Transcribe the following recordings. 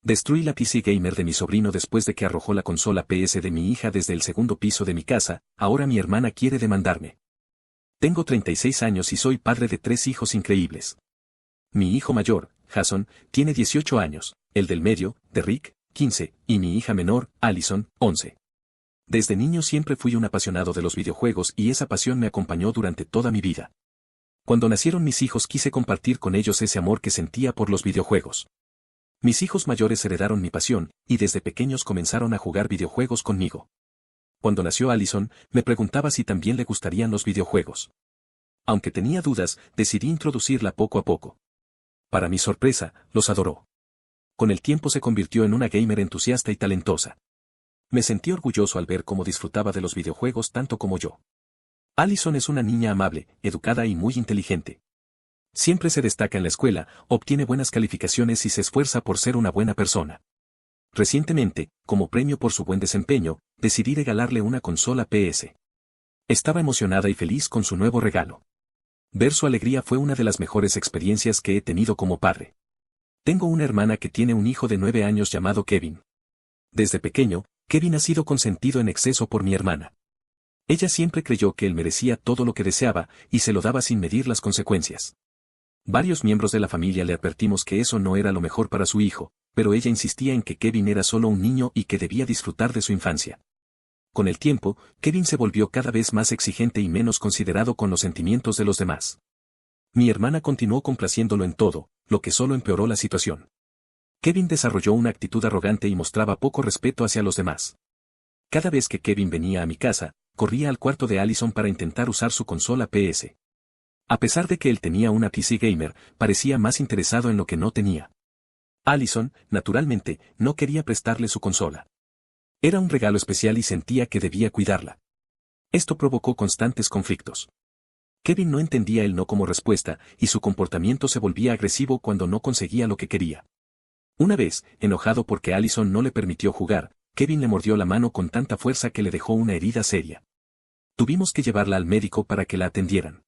Destruí la PC Gamer de mi sobrino después de que arrojó la consola PS de mi hija desde el segundo piso de mi casa, ahora mi hermana quiere demandarme. Tengo 36 años y soy padre de 3 hijos increíbles. Mi hijo mayor, Jason, tiene 18 años, el del medio, Derrick, 15, y mi hija menor, Allison, 11. Desde niño siempre fui un apasionado de los videojuegos y esa pasión me acompañó durante toda mi vida. Cuando nacieron mis hijos quise compartir con ellos ese amor que sentía por los videojuegos. Mis hijos mayores heredaron mi pasión, y desde pequeños comenzaron a jugar videojuegos conmigo. Cuando nació Allison, me preguntaba si también le gustarían los videojuegos. Aunque tenía dudas, decidí introducirla poco a poco. Para mi sorpresa, los adoró. Con el tiempo se convirtió en una gamer entusiasta y talentosa. Me sentí orgulloso al ver cómo disfrutaba de los videojuegos tanto como yo. Allison es una niña amable, educada y muy inteligente. Siempre se destaca en la escuela, obtiene buenas calificaciones y se esfuerza por ser una buena persona. Recientemente, como premio por su buen desempeño, decidí regalarle una consola PS. Estaba emocionada y feliz con su nuevo regalo. Ver su alegría fue una de las mejores experiencias que he tenido como padre. Tengo una hermana que tiene un hijo de 9 años llamado Kevin. Desde pequeño, Kevin ha sido consentido en exceso por mi hermana. Ella siempre creyó que él merecía todo lo que deseaba, y se lo daba sin medir las consecuencias. Varios miembros de la familia le advertimos que eso no era lo mejor para su hijo, pero ella insistía en que Kevin era solo un niño y que debía disfrutar de su infancia. Con el tiempo, Kevin se volvió cada vez más exigente y menos considerado con los sentimientos de los demás. Mi hermana continuó complaciéndolo en todo, lo que solo empeoró la situación. Kevin desarrolló una actitud arrogante y mostraba poco respeto hacia los demás. Cada vez que Kevin venía a mi casa, corría al cuarto de Allison para intentar usar su consola PS. A pesar de que él tenía una PC Gamer, parecía más interesado en lo que no tenía. Allison, naturalmente, no quería prestarle su consola. Era un regalo especial y sentía que debía cuidarla. Esto provocó constantes conflictos. Kevin no entendía el no como respuesta, y su comportamiento se volvía agresivo cuando no conseguía lo que quería. Una vez, enojado porque Allison no le permitió jugar, Kevin le mordió la mano con tanta fuerza que le dejó una herida seria. Tuvimos que llevarla al médico para que la atendieran.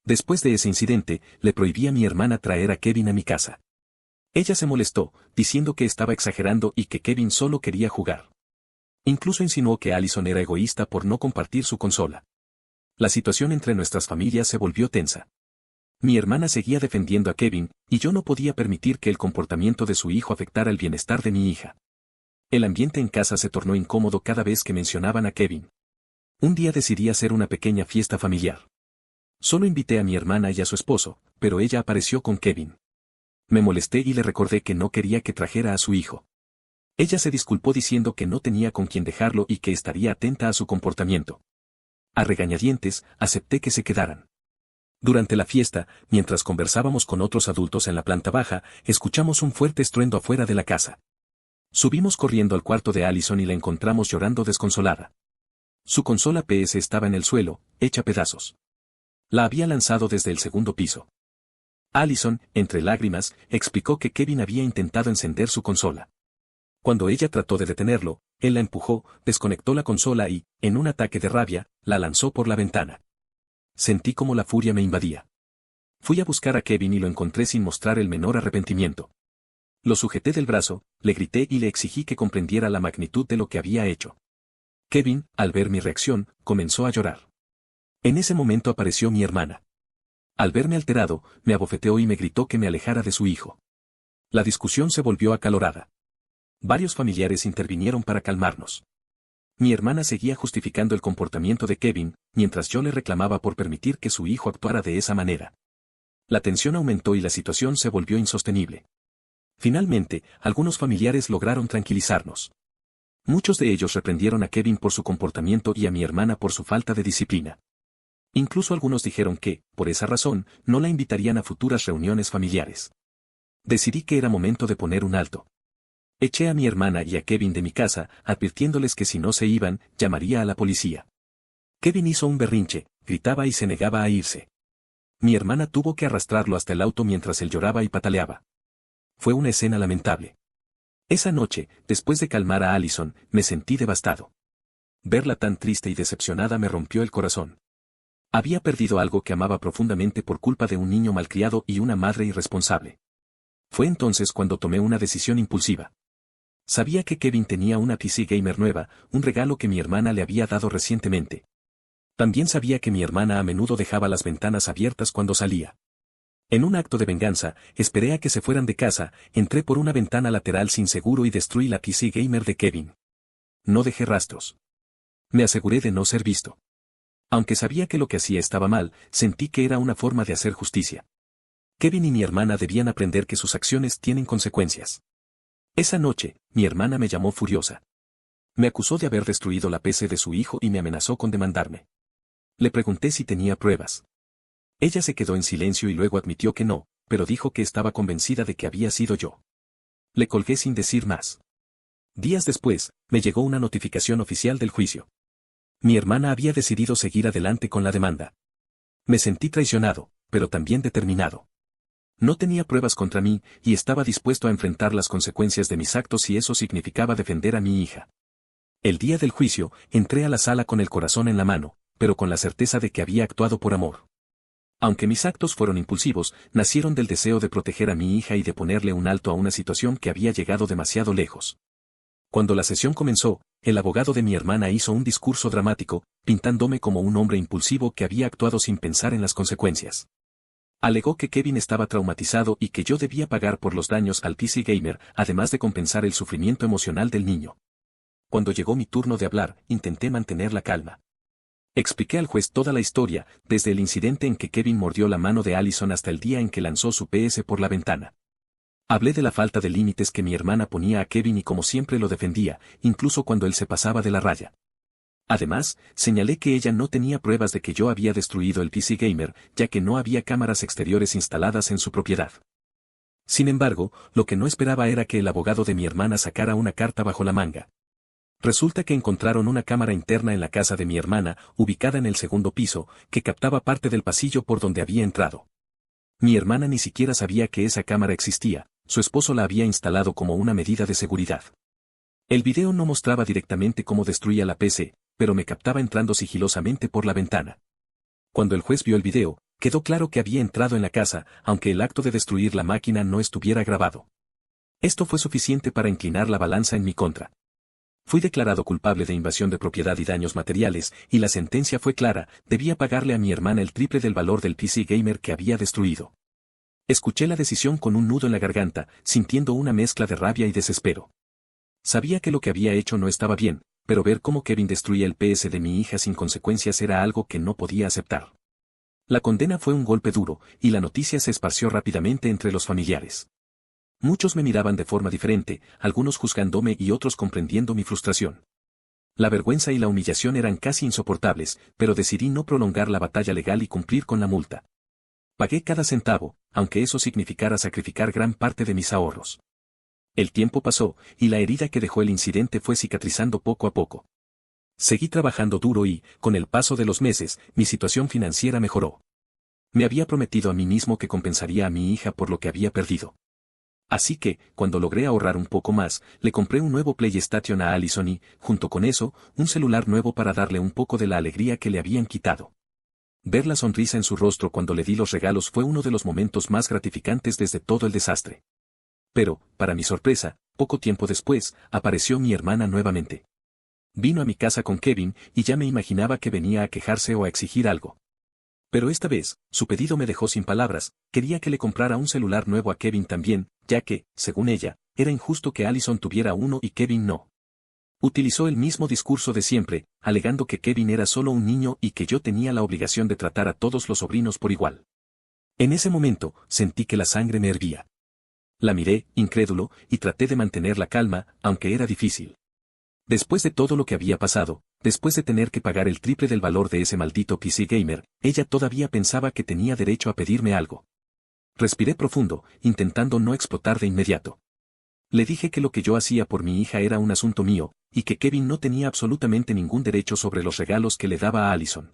Después de ese incidente, le prohibí a mi hermana traer a Kevin a mi casa. Ella se molestó, diciendo que estaba exagerando y que Kevin solo quería jugar. Incluso insinuó que Allison era egoísta por no compartir su consola. La situación entre nuestras familias se volvió tensa. Mi hermana seguía defendiendo a Kevin, y yo no podía permitir que el comportamiento de su hijo afectara el bienestar de mi hija. El ambiente en casa se tornó incómodo cada vez que mencionaban a Kevin. Un día decidí hacer una pequeña fiesta familiar. Solo invité a mi hermana y a su esposo, pero ella apareció con Kevin. Me molesté y le recordé que no quería que trajera a su hijo. Ella se disculpó diciendo que no tenía con quién dejarlo y que estaría atenta a su comportamiento. A regañadientes, acepté que se quedaran. Durante la fiesta, mientras conversábamos con otros adultos en la planta baja, escuchamos un fuerte estruendo afuera de la casa. Subimos corriendo al cuarto de Allison y la encontramos llorando desconsolada. Su consola PS estaba en el suelo, hecha pedazos. La había lanzado desde el segundo piso. Allison, entre lágrimas, explicó que Kevin había intentado encender su consola. Cuando ella trató de detenerlo, él la empujó, desconectó la consola y, en un ataque de rabia, la lanzó por la ventana. Sentí como la furia me invadía. Fui a buscar a Kevin y lo encontré sin mostrar el menor arrepentimiento. Lo sujeté del brazo, le grité y le exigí que comprendiera la magnitud de lo que había hecho. Kevin, al ver mi reacción, comenzó a llorar. En ese momento apareció mi hermana. Al verme alterado, me abofeteó y me gritó que me alejara de su hijo. La discusión se volvió acalorada. Varios familiares intervinieron para calmarnos. Mi hermana seguía justificando el comportamiento de Kevin, mientras yo le reclamaba por permitir que su hijo actuara de esa manera. La tensión aumentó y la situación se volvió insostenible. Finalmente, algunos familiares lograron tranquilizarnos. Muchos de ellos reprendieron a Kevin por su comportamiento y a mi hermana por su falta de disciplina. Incluso algunos dijeron que, por esa razón, no la invitarían a futuras reuniones familiares. Decidí que era momento de poner un alto. Eché a mi hermana y a Kevin de mi casa, advirtiéndoles que si no se iban, llamaría a la policía. Kevin hizo un berrinche, gritaba y se negaba a irse. Mi hermana tuvo que arrastrarlo hasta el auto mientras él lloraba y pataleaba. Fue una escena lamentable. Esa noche, después de calmar a Allison, me sentí devastado. Verla tan triste y decepcionada me rompió el corazón. Había perdido algo que amaba profundamente por culpa de un niño malcriado y una madre irresponsable. Fue entonces cuando tomé una decisión impulsiva. Sabía que Kevin tenía una PC gamer nueva, un regalo que mi hermana le había dado recientemente. También sabía que mi hermana a menudo dejaba las ventanas abiertas cuando salía. En un acto de venganza, esperé a que se fueran de casa, entré por una ventana lateral sin seguro y destruí la PC gamer de Kevin. No dejé rastros. Me aseguré de no ser visto. Aunque sabía que lo que hacía estaba mal, sentí que era una forma de hacer justicia. Kevin y mi hermana debían aprender que sus acciones tienen consecuencias. Esa noche, mi hermana me llamó furiosa. Me acusó de haber destruido la PC de su hijo y me amenazó con demandarme. Le pregunté si tenía pruebas. Ella se quedó en silencio y luego admitió que no, pero dijo que estaba convencida de que había sido yo. Le colgué sin decir más. Días después, me llegó una notificación oficial del juicio. Mi hermana había decidido seguir adelante con la demanda. Me sentí traicionado, pero también determinado. No tenía pruebas contra mí y estaba dispuesto a enfrentar las consecuencias de mis actos si eso significaba defender a mi hija. El día del juicio, entré a la sala con el corazón en la mano, pero con la certeza de que había actuado por amor. Aunque mis actos fueron impulsivos, nacieron del deseo de proteger a mi hija y de ponerle un alto a una situación que había llegado demasiado lejos. Cuando la sesión comenzó, el abogado de mi hermana hizo un discurso dramático, pintándome como un hombre impulsivo que había actuado sin pensar en las consecuencias. Alegó que Kevin estaba traumatizado y que yo debía pagar por los daños al PC gamer, además de compensar el sufrimiento emocional del niño. Cuando llegó mi turno de hablar, intenté mantener la calma. Expliqué al juez toda la historia, desde el incidente en que Kevin mordió la mano de Allison hasta el día en que lanzó su PS por la ventana. Hablé de la falta de límites que mi hermana ponía a Kevin y como siempre lo defendía, incluso cuando él se pasaba de la raya. Además, señalé que ella no tenía pruebas de que yo había destruido el PC gamer, ya que no había cámaras exteriores instaladas en su propiedad. Sin embargo, lo que no esperaba era que el abogado de mi hermana sacara una carta bajo la manga. Resulta que encontraron una cámara interna en la casa de mi hermana, ubicada en el segundo piso, que captaba parte del pasillo por donde había entrado. Mi hermana ni siquiera sabía que esa cámara existía, su esposo la había instalado como una medida de seguridad. El video no mostraba directamente cómo destruía la PC, pero me captaba entrando sigilosamente por la ventana. Cuando el juez vio el video, quedó claro que había entrado en la casa, aunque el acto de destruir la máquina no estuviera grabado. Esto fue suficiente para inclinar la balanza en mi contra. Fui declarado culpable de invasión de propiedad y daños materiales, y la sentencia fue clara, debía pagarle a mi hermana el triple del valor del PC gamer que había destruido. Escuché la decisión con un nudo en la garganta, sintiendo una mezcla de rabia y desespero. Sabía que lo que había hecho no estaba bien, pero ver cómo Kevin destruía el PS de mi hija sin consecuencias era algo que no podía aceptar. La condena fue un golpe duro, y la noticia se esparció rápidamente entre los familiares. Muchos me miraban de forma diferente, algunos juzgándome y otros comprendiendo mi frustración. La vergüenza y la humillación eran casi insoportables, pero decidí no prolongar la batalla legal y cumplir con la multa. Pagué cada centavo, aunque eso significara sacrificar gran parte de mis ahorros. El tiempo pasó, y la herida que dejó el incidente fue cicatrizando poco a poco. Seguí trabajando duro y, con el paso de los meses, mi situación financiera mejoró. Me había prometido a mí mismo que compensaría a mi hija por lo que había perdido. Así que, cuando logré ahorrar un poco más, le compré un nuevo PlayStation a Allison y, junto con eso, un celular nuevo para darle un poco de la alegría que le habían quitado. Ver la sonrisa en su rostro cuando le di los regalos fue uno de los momentos más gratificantes desde todo el desastre. Pero, para mi sorpresa, poco tiempo después, apareció mi hermana nuevamente. Vino a mi casa con Kevin y ya me imaginaba que venía a quejarse o a exigir algo. Pero esta vez, su pedido me dejó sin palabras, quería que le comprara un celular nuevo a Kevin también, ya que, según ella, era injusto que Allison tuviera uno y Kevin no. Utilizó el mismo discurso de siempre, alegando que Kevin era solo un niño y que yo tenía la obligación de tratar a todos los sobrinos por igual. En ese momento, sentí que la sangre me hervía. La miré, incrédulo, y traté de mantener la calma, aunque era difícil. Después de todo lo que había pasado, después de tener que pagar el triple del valor de ese maldito PC gamer, ella todavía pensaba que tenía derecho a pedirme algo. Respiré profundo, intentando no explotar de inmediato. Le dije que lo que yo hacía por mi hija era un asunto mío, y que Kevin no tenía absolutamente ningún derecho sobre los regalos que le daba a Allison.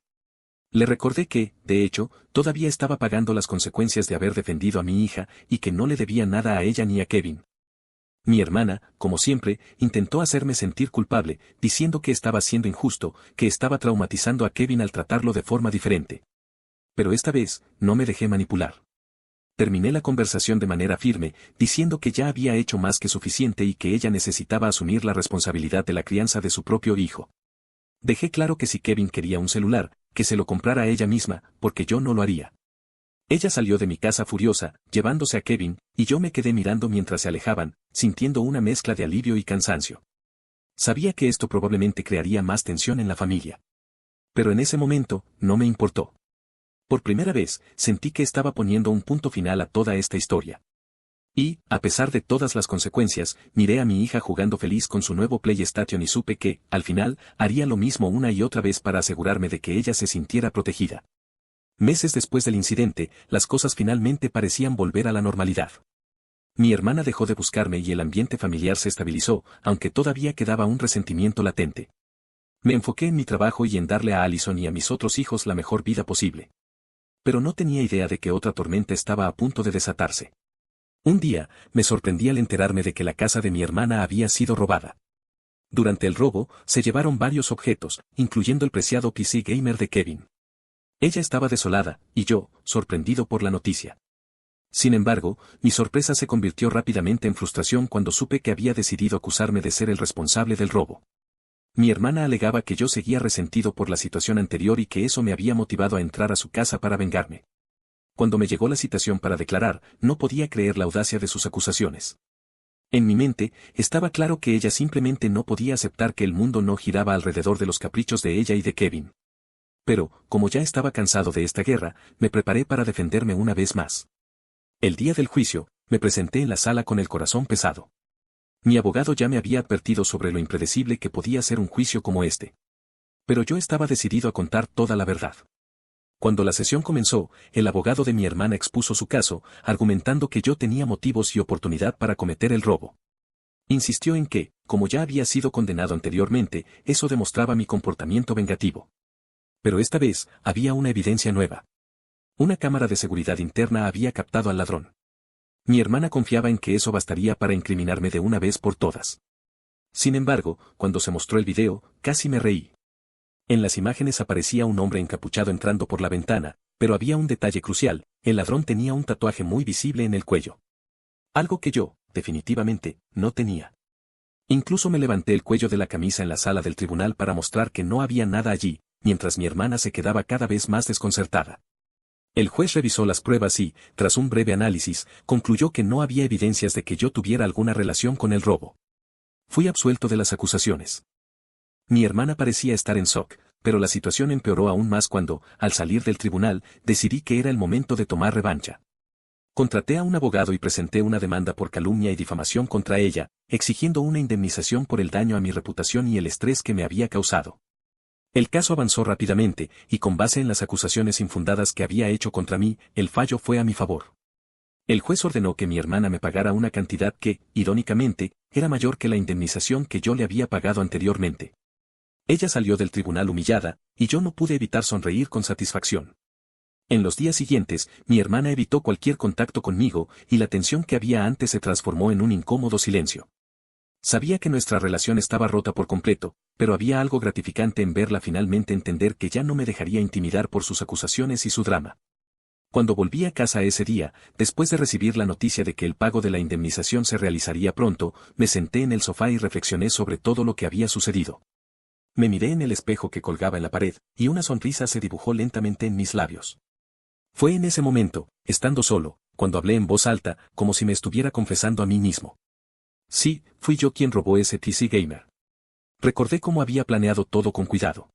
Le recordé que, de hecho, todavía estaba pagando las consecuencias de haber defendido a mi hija, y que no le debía nada a ella ni a Kevin. Mi hermana, como siempre, intentó hacerme sentir culpable, diciendo que estaba siendo injusto, que estaba traumatizando a Kevin al tratarlo de forma diferente. Pero esta vez, no me dejé manipular. terminé la conversación de manera firme, diciendo que ya había hecho más que suficiente y que ella necesitaba asumir la responsabilidad de la crianza de su propio hijo. Dejé claro que si Kevin quería un celular, que se lo comprara ella misma, porque yo no lo haría. Ella salió de mi casa furiosa, llevándose a Kevin, y yo me quedé mirando mientras se alejaban, sintiendo una mezcla de alivio y cansancio. Sabía que esto probablemente crearía más tensión en la familia. Pero en ese momento, no me importó. Por primera vez, sentí que estaba poniendo un punto final a toda esta historia. Y, a pesar de todas las consecuencias, miré a mi hija jugando feliz con su nuevo PlayStation y supe que, al final, haría lo mismo una y otra vez para asegurarme de que ella se sintiera protegida. Meses después del incidente, las cosas finalmente parecían volver a la normalidad. Mi hermana dejó de buscarme y el ambiente familiar se estabilizó, aunque todavía quedaba un resentimiento latente. Me enfoqué en mi trabajo y en darle a Allison y a mis otros hijos la mejor vida posible. Pero no tenía idea de que otra tormenta estaba a punto de desatarse. Un día, me sorprendí al enterarme de que la casa de mi hermana había sido robada. Durante el robo, se llevaron varios objetos, incluyendo el preciado PC gamer de Kevin. Ella estaba desolada, y yo, sorprendido por la noticia. Sin embargo, mi sorpresa se convirtió rápidamente en frustración cuando supe que había decidido acusarme de ser el responsable del robo. Mi hermana alegaba que yo seguía resentido por la situación anterior y que eso me había motivado a entrar a su casa para vengarme. Cuando me llegó la citación para declarar, no podía creer la audacia de sus acusaciones. En mi mente, estaba claro que ella simplemente no podía aceptar que el mundo no giraba alrededor de los caprichos de ella y de Kevin. Pero, como ya estaba cansado de esta guerra, me preparé para defenderme una vez más. El día del juicio, me presenté en la sala con el corazón pesado. Mi abogado ya me había advertido sobre lo impredecible que podía ser un juicio como este. Pero yo estaba decidido a contar toda la verdad. Cuando la sesión comenzó, el abogado de mi hermana expuso su caso, argumentando que yo tenía motivos y oportunidad para cometer el robo. Insistió en que, como ya había sido condenado anteriormente, eso demostraba mi comportamiento vengativo. Pero esta vez, había una evidencia nueva. Una cámara de seguridad interna había captado al ladrón. Mi hermana confiaba en que eso bastaría para incriminarme de una vez por todas. Sin embargo, cuando se mostró el video, casi me reí. En las imágenes aparecía un hombre encapuchado entrando por la ventana, pero había un detalle crucial: el ladrón tenía un tatuaje muy visible en el cuello. Algo que yo, definitivamente, no tenía. Incluso me levanté el cuello de la camisa en la sala del tribunal para mostrar que no había nada allí, mientras mi hermana se quedaba cada vez más desconcertada. El juez revisó las pruebas y, tras un breve análisis, concluyó que no había evidencias de que yo tuviera alguna relación con el robo. Fui absuelto de las acusaciones. Mi hermana parecía estar en shock, pero la situación empeoró aún más cuando, al salir del tribunal, decidí que era el momento de tomar revancha. Contraté a un abogado y presenté una demanda por calumnia y difamación contra ella, exigiendo una indemnización por el daño a mi reputación y el estrés que me había causado. El caso avanzó rápidamente, y con base en las acusaciones infundadas que había hecho contra mí, el fallo fue a mi favor. El juez ordenó que mi hermana me pagara una cantidad que, irónicamente, era mayor que la indemnización que yo le había pagado anteriormente. Ella salió del tribunal humillada, y yo no pude evitar sonreír con satisfacción. En los días siguientes, mi hermana evitó cualquier contacto conmigo, y la tensión que había antes se transformó en un incómodo silencio. Sabía que nuestra relación estaba rota por completo, pero había algo gratificante en verla finalmente entender que ya no me dejaría intimidar por sus acusaciones y su drama. Cuando volví a casa ese día, después de recibir la noticia de que el pago de la indemnización se realizaría pronto, me senté en el sofá y reflexioné sobre todo lo que había sucedido. Me miré en el espejo que colgaba en la pared, y una sonrisa se dibujó lentamente en mis labios. Fue en ese momento, estando solo, cuando hablé en voz alta, como si me estuviera confesando a mí mismo. Sí, fui yo quien robó ese PC gamer. Recordé cómo había planeado todo con cuidado.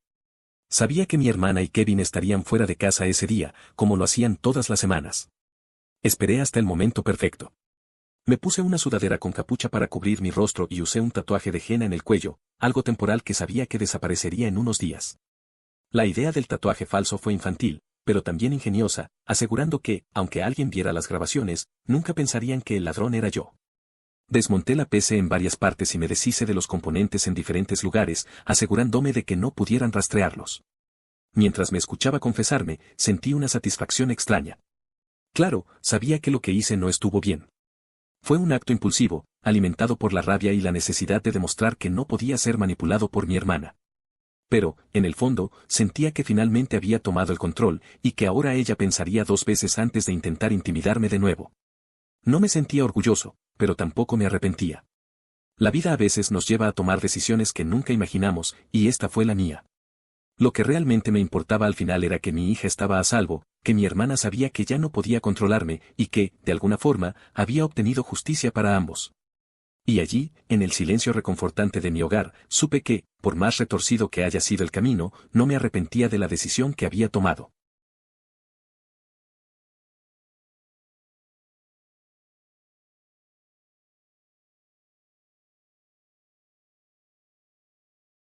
Sabía que mi hermana y Kevin estarían fuera de casa ese día, como lo hacían todas las semanas. Esperé hasta el momento perfecto. Me puse una sudadera con capucha para cubrir mi rostro y usé un tatuaje de henna en el cuello, algo temporal que sabía que desaparecería en unos días. La idea del tatuaje falso fue infantil, pero también ingeniosa, asegurando que, aunque alguien viera las grabaciones, nunca pensarían que el ladrón era yo. Desmonté la PC en varias partes y me deshice de los componentes en diferentes lugares, asegurándome de que no pudieran rastrearlos. Mientras me escuchaba confesarme, sentí una satisfacción extraña. Claro, sabía que lo que hice no estuvo bien. Fue un acto impulsivo, alimentado por la rabia y la necesidad de demostrar que no podía ser manipulado por mi hermana. Pero, en el fondo, sentía que finalmente había tomado el control, y que ahora ella pensaría 2 veces antes de intentar intimidarme de nuevo. No me sentía orgulloso, pero tampoco me arrepentía. La vida a veces nos lleva a tomar decisiones que nunca imaginamos, y esta fue la mía. Lo que realmente me importaba al final era que mi hija estaba a salvo, que mi hermana sabía que ya no podía controlarme, y que, de alguna forma, había obtenido justicia para ambos. Y allí, en el silencio reconfortante de mi hogar, supe que, por más retorcido que haya sido el camino, no me arrepentía de la decisión que había tomado.